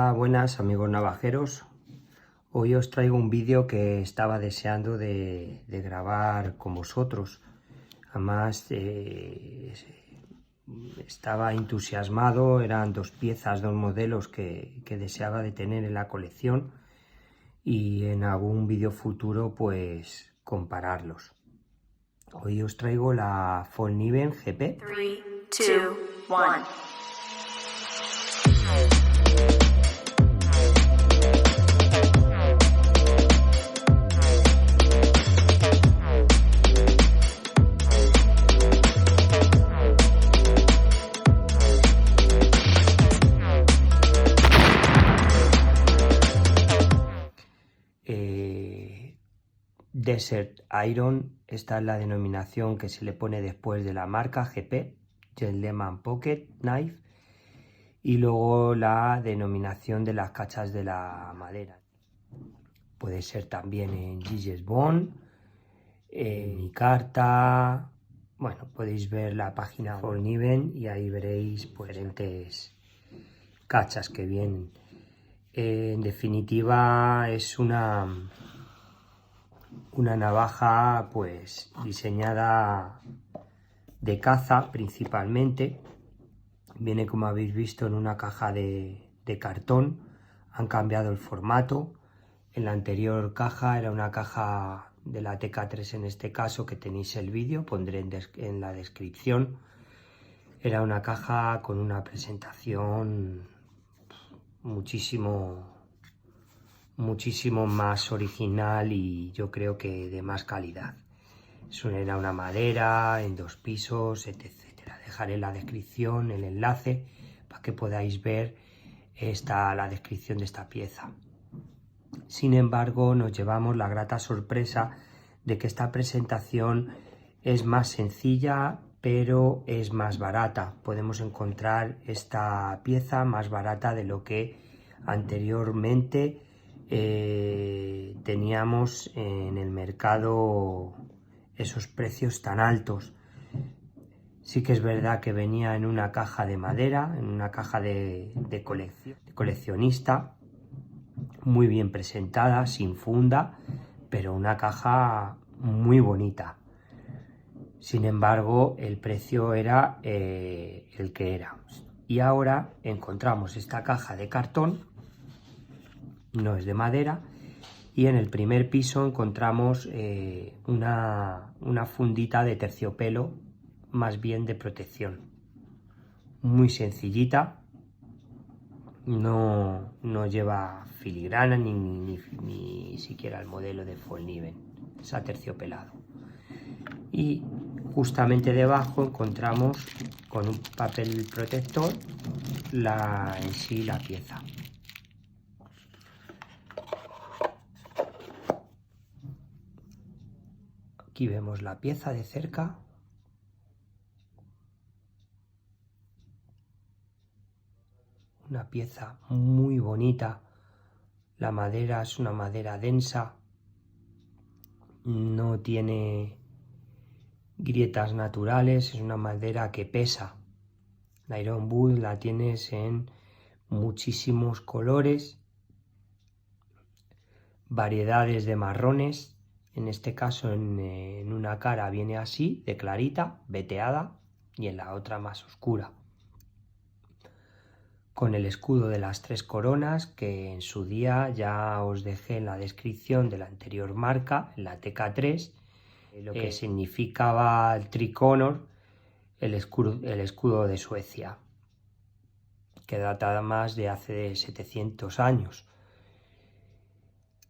Hola, buenas amigos navajeros. Hoy os traigo un vídeo que estaba deseando de grabar con vosotros. Además, estaba entusiasmado, eran dos piezas, dos modelos que deseaba de tener en la colección y en algún vídeo futuro pues compararlos. Hoy os traigo la Foldniven GP. 3, 2, 1. Desert Iron, esta es la denominación que se le pone después de la marca GP, Gentleman Pocket Knife, y luego la denominación de las cachas de la madera. Puede ser también en Giges Bond, en mi carta. Bueno, podéis ver la página Foldniven y ahí veréis pues, diferentes cachas que vienen. En definitiva, es una navaja pues diseñada de caza principalmente. Viene, como habéis visto, en una caja de cartón. Han cambiado el formato. En la anterior caja era una caja de la TK3, en este caso, que tenéis el vídeo, pondré en la descripción. Era una caja con una presentación muchísimo más original y yo creo que de más calidad. Eso era una madera en 2 pisos, etcétera. Dejaré en la descripción el enlace para que podáis ver la descripción de esta pieza. Sin embargo, nos llevamos la grata sorpresa de que esta presentación es más sencilla, pero es más barata. Podemos encontrar esta pieza más barata de lo que anteriormente teníamos en el mercado, esos precios tan altos. Sí que es verdad que venía en una caja de madera, en una caja de coleccionista, muy bien presentada, sin funda, pero una caja muy bonita. Sin embargo, el precio era el que era. Y ahora encontramos esta caja de cartón, no es de madera, y en el primer piso encontramos una fundita de terciopelo, más bien de protección. Muy sencillita, no lleva filigrana ni siquiera el modelo de Foldniven, es aterciopelado. Y justamente debajo encontramos con un papel protector en sí la pieza. Aquí vemos la pieza de cerca. Una pieza muy bonita. La madera es una madera densa. No tiene grietas naturales. Es una madera que pesa. La Iron Wood la tienes en muchísimos colores. Variedades de marrones. En este caso en una cara viene así, de clarita, veteada, y en la otra más oscura. Con el escudo de las 3 coronas, que en su día ya os dejé en la descripción de la anterior marca, la TK3, lo que significaba el tricolor, el escudo de Suecia, que data más de hace 700 años.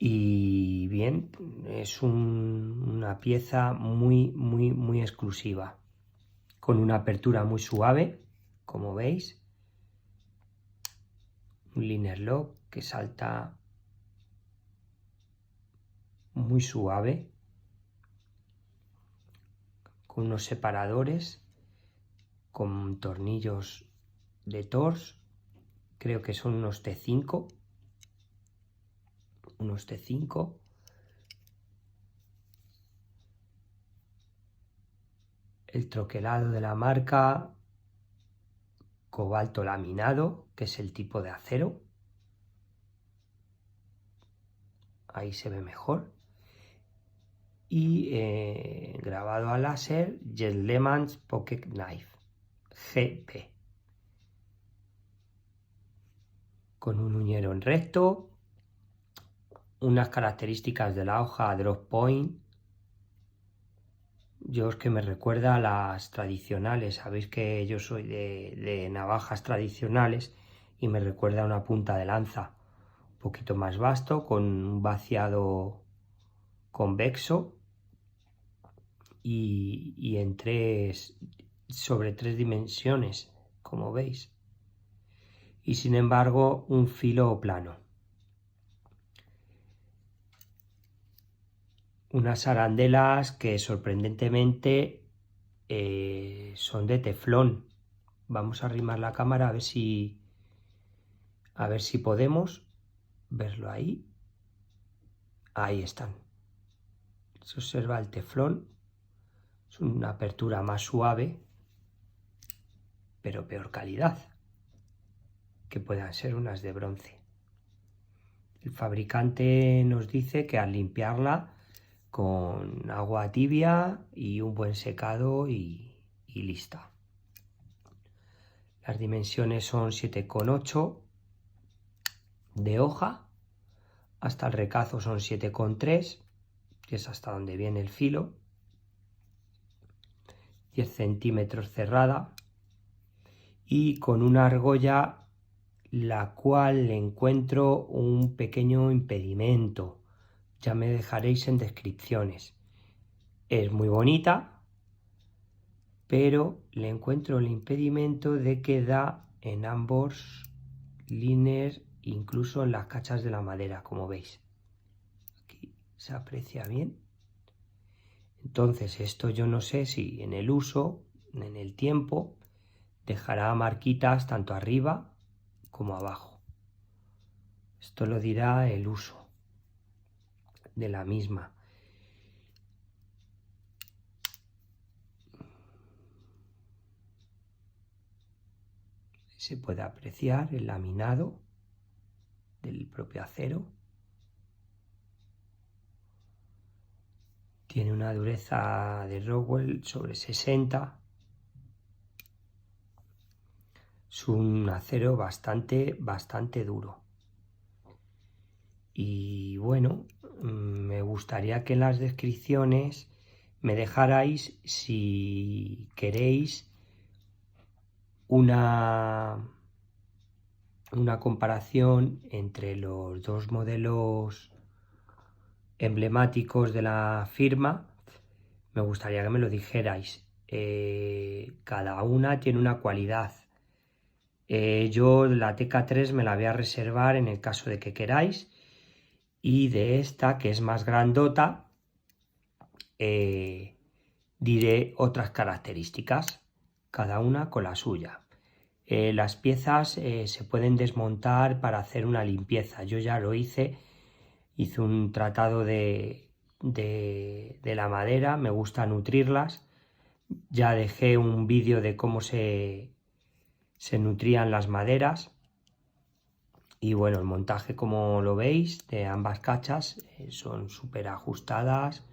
Y bien, es una pieza muy exclusiva, con una apertura muy suave, como veis, un liner lock que salta muy suave, con unos separadores con tornillos de Tors, creo que son unos T5, el troquelado de la marca, cobalto laminado, que es el tipo de acero, ahí se ve mejor. Y grabado a láser, Gentleman's Pocket Knife GP, con un uñero en recto, unas características de la hoja drop point. Yo es que me recuerda a las tradicionales, sabéis que yo soy de navajas tradicionales y me recuerda a una punta de lanza, un poquito más vasto, con un vaciado convexo y en sobre 3 dimensiones, como veis, y sin embargo un filo plano. Unas arandelas que sorprendentemente son de teflón. Vamos a arrimar la cámara a ver si podemos verlo ahí. Ahí están. Se observa el teflón. Es una apertura más suave, pero peor calidad que puedan ser unas de bronce. El fabricante nos dice que al limpiarla con agua tibia y un buen secado y lista. Las dimensiones son 7,8 de hoja, hasta el recazo son 7,3, que es hasta donde viene el filo, 10 centímetros cerrada, y con una argolla la cual le encuentro un pequeño impedimento, ya me dejaréis en descripciones. Es muy bonita, pero le encuentro el impedimento de que da en ambos líneas, incluso en las cachas de la madera, como veis. Aquí se aprecia bien. Entonces esto yo no sé si en el uso, en el tiempo, dejará marquitas tanto arriba como abajo. Esto lo dirá el uso de la misma. Se puede apreciar el laminado del propio acero. Tiene una dureza de Rockwell sobre 60. Es un acero bastante duro. Y bueno, me gustaría que en las descripciones me dejarais si queréis una comparación entre los dos modelos emblemáticos de la firma. Me gustaría que me lo dijerais. Cada una tiene una cualidad. Yo la TK3 me la voy a reservar en el caso de que queráis, y de esta, que es más grandota, diré otras características, cada una con la suya. Las piezas se pueden desmontar para hacer una limpieza. Yo ya lo hice un tratado de la madera, me gusta nutrirlas. Ya dejé un vídeo de cómo se nutrían las maderas. Y bueno, el montaje, como lo veis, de ambas cachas son súper ajustadas,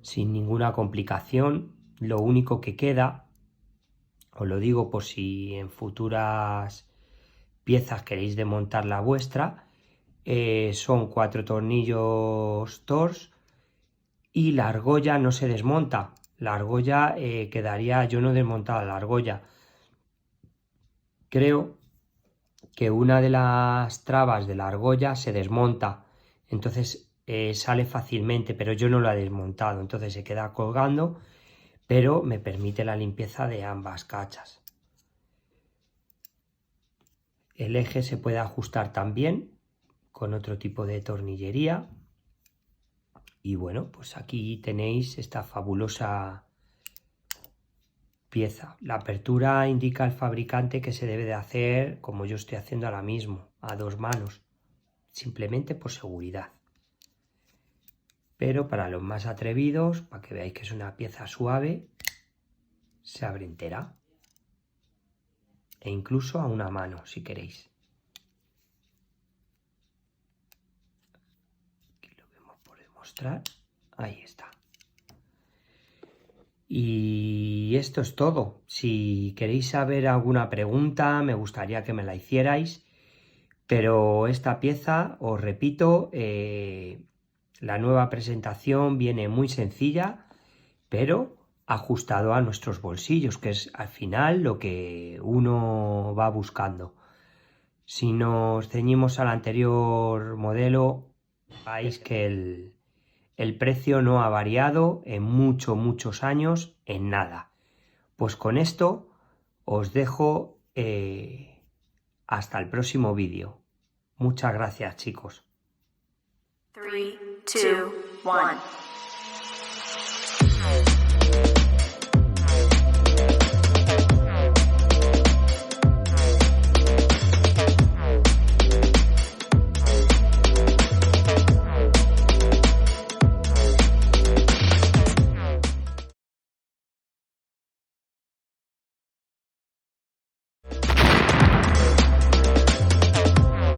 sin ninguna complicación. Lo único que queda, os lo digo por si en futuras piezas queréis desmontar la vuestra, son 4 tornillos Torx, y la argolla no se desmonta. La argolla quedaría, yo no he desmontado la argolla. Creo que una de las trabas de la argolla se desmonta, entonces sale fácilmente, pero yo no la he desmontado, entonces se queda colgando, pero me permite la limpieza de ambas cachas. El eje se puede ajustar también con otro tipo de tornillería. Y bueno, pues aquí tenéis esta fabulosa pieza. La apertura indica al fabricante que se debe de hacer como yo estoy haciendo ahora mismo, a 2 manos, simplemente por seguridad. Pero para los más atrevidos, para que veáis que es una pieza suave, se abre entera. E incluso a una mano, si queréis. mostrar. Ahí está. Y esto es todo. Si queréis saber alguna pregunta, me gustaría que me la hicierais. Pero esta pieza, os repito, la nueva presentación viene muy sencilla, pero ajustado a nuestros bolsillos, que es al final lo que uno va buscando. Si nos ceñimos al anterior modelo, veis que el precio no ha variado en muchos años en nada. Pues con esto os dejo hasta el próximo vídeo. Muchas gracias, chicos. 3, 2, 1.